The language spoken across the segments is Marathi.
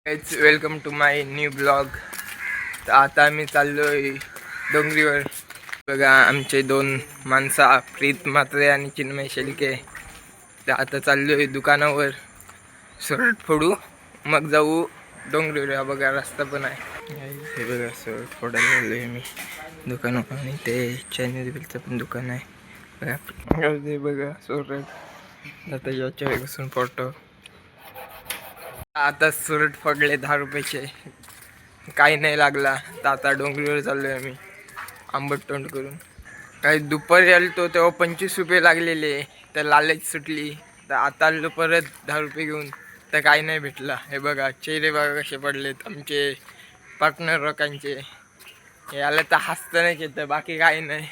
It's welcome to my new blog. तर आता आम्ही चाललोय डोंगरीवर. बघा आमचे दोन माणसं प्रीत म्हात्रे आणि चिन्मय शेलके. तर आता चाललोय दुकानावर सोरट फोडू, मग जाऊ डोंगरीवर. हा बघा रस्ता पण आहे. हे बघा सोरट फोडायला चाललोय मी दुकानावर. आणि ते चायनीज बिलचं पण दुकान आहे. बघा ते बघा सोरट. आता याच्या बसून फोटो. आता सुरट फोडले 10 रुपयाचे, काही नाही लागला. तर आता डोंगरीवर चाललोय आम्ही आंबट तोंड करून. काही दुपारी आलो तेव्हा 25 रुपये लागलेले, तर लालच सुटली. तर आता आलो परत 10 रुपये घेऊन, तर काही नाही भेटला. हे बघा चेहरे बघा कसे पडलेत आमचे पार्टनर लोकांचे. हे आलं तर हसतानाच येतं, बाकी काही नाही.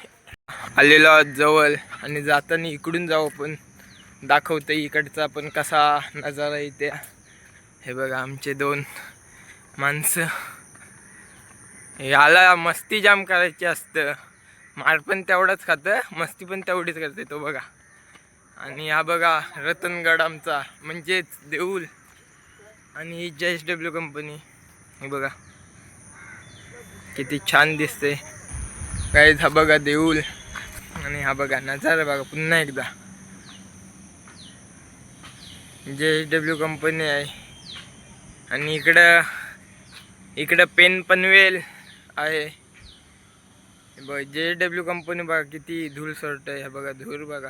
आलेलो जवळ आणि जाताना इकडून जाऊ पण दाखवतं इकडचा पण कसा नजारा इथे. हे बघा आमचे दोन माणसं. याला मस्ती जाम करायची असतं, मार पण तेवढाच खातं, मस्ती पण तेवढीच करते तो बघा. आणि हा बघा रतनगड आमचा, म्हणजेच देऊळ. आणि ही JSW कंपनी. हे बघा किती छान दिसते काय. हा बघा देऊळ आणि हा बघा नजारा बघा पुन्हा एकदा. JSW कंपनी आहे. आणि इकडं पेन पनवेल आहे. बघा JSW कंपनी बघा किती धूळ सोडत आहे. बघा धूळ बघा.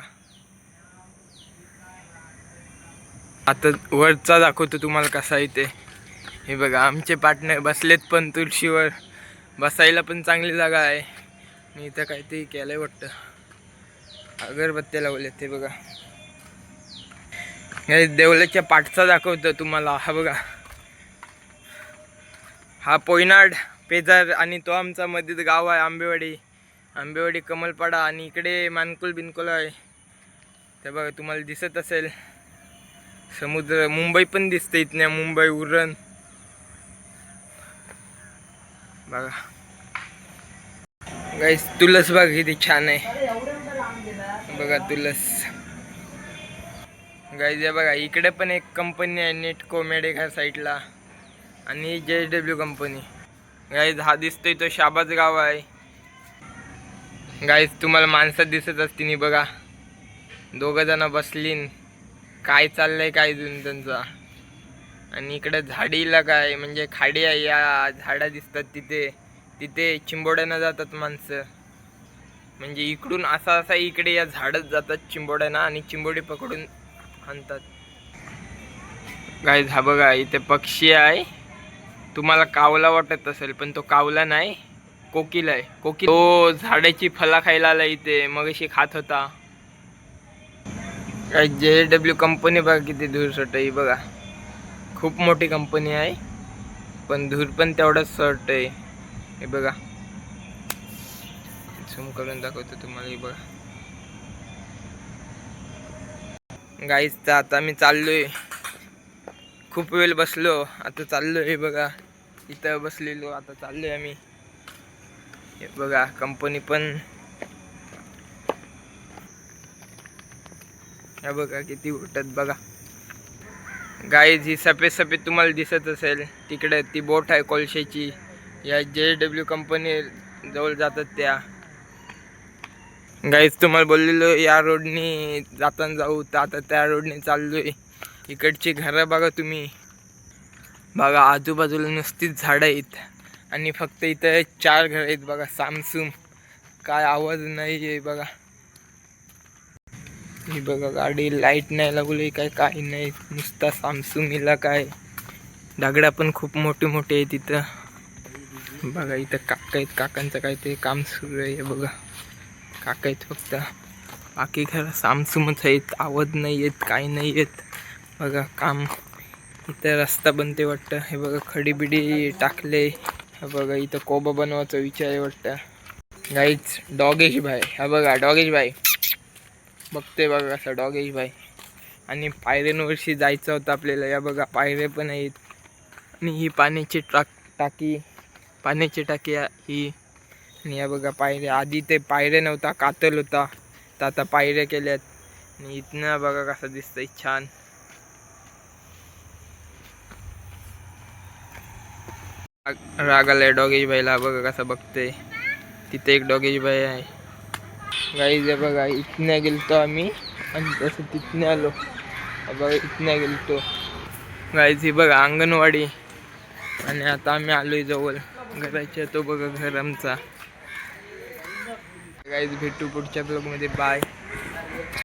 आता वरचा दाखवतो तुम्हाला कसा इथे. हे बघा आमचे पार्टनर बसलेत पण तुळशीवर, बसायला पण चांगली जागा आहे. मी इथं काहीतरी केलंय वाटतं, अगरबत्त्या लावल्यात. ते बघा हे देवळाच्या पाठचा दाखवतो तुम्हाला. हा बघा हा पोयनाड पेजार. आणि तो आमचा मध्येच गाव आहे आंबेवाडी कमलपाडा. आणि इकडे मानकुल बिनकुल आहे. ते बघा तुम्हाला दिसत असेल समुद्र. मुंबई पण दिसते इथल्या, मुंबई उरण बघा. गाईस तुलस बघा किती छान आहे. बघा तुलस गाईज. बघा इकडे पण एक कंपनी आहे नेटको मेडेघर साईडला. आणि JSW कंपनी. गाईज हा दिसतोय तो शाबाज गाव आहे. गाईज तुम्हाला माणसं दिसत असतील बघा, 2 जण बसलीन, काय चाललंय काय अजून त्यांचा. आणि इकडे झाडीला काय म्हणजे खाडी आहे, या झाडा दिसतात तिथे चिंबोड्यानं जातात माणसं. म्हणजे इकडून असा इकडे या झाडच जातात चिंबोड्यानं, आणि चिंबोडी पकडून आणतात. गाईज हा बघा इथे पक्षी आहे. तुम्हाला कावला वाटत असेल पण तो कावला नाही, कोकिल आहे. कोकिल तो झाडाची फला खायला आला इथे, मग अशी खात होता. काय JSW कंपनी बघा किती धूर सुटते. बघा खूप मोठी कंपनी आहे, पण धूर पण तेवढाच सुटते. हे बघा झूम करून दाखवतो तुम्हाला. हे बघा गाईस. तर आता मी चाललोय, खूप वेळ बसलो, आता चाललोय. हे बघा इथं बसलेलो, आता चाललोय आम्ही. हे बघा कंपनी पण. हे बघा किती उठत बघा. गाईज ही सफेद तुम्हाला दिसत असेल तिकडे, ती बोट आहे कोळशाची. या JSW कंपनी जवळ जातात त्या. गाईज तुम्हाला बोललेलो या रोडनी जाताना जाऊ, तर आता त्या रोडने चाललोय. इकडची घरं बघा तुम्ही, बघा आजूबाजूला नुसतीच झाडं आहेत. आणि फक्त इथं 4 घरं आहेत बघा, सामसूम, काय आवाज नाही आहे बघा. ही बघा गाडी, लाईट नाही लागली काय काही नाही, नुसता सामसूम इलाका आहे. दगडा पण खूप मोठे मोठे आहेत इथं. बघा इथं काका आहेत, काकांचं काहीतरी काम सुरू आहे. बघा काका आहेत फक्त, बाकी घर सामसूमच आहेत, आवाज नाही येत काही नाही येत. बघा काम इथं रस्ता बनते वाटतं. हे बघा खडी बिडी टाकले. हे बघा इथं कोबा बनवायचा विचार आहे वाटतं. गाईच डॉगेश भाई. हा बघा डॉगेश भाई बघते बघा असं डॉगेश भाई. आणि पायऱ्यांवरशी जायचं होतं आपल्याला. या बघा पायरे पण आहेत. आणि ही पाण्याची पाण्याची टाकी ही. आणि या बघा पायऱ्या, आधी ते पायऱ्या नव्हता, कातल होता, तर आता पायऱ्या केल्यात. आणि इथनं बघा कसं दिसतंय छान. रागाला डॉगेज बाईला बघा कसा बघते. तिथे एक डॉगेज बाई आहे गाईज. बघा इथनं गेलतो आम्ही आणि तसं तिथनं आलो. बघा इथनं गेलतो गाईज. ही बघा अंगणवाडी. आणि आता आम्ही आलोय जवळ घराच्या. तो बघा घर आमचा गाईज. भेटू पुढच्या ब्लॉगमध्ये. बाय.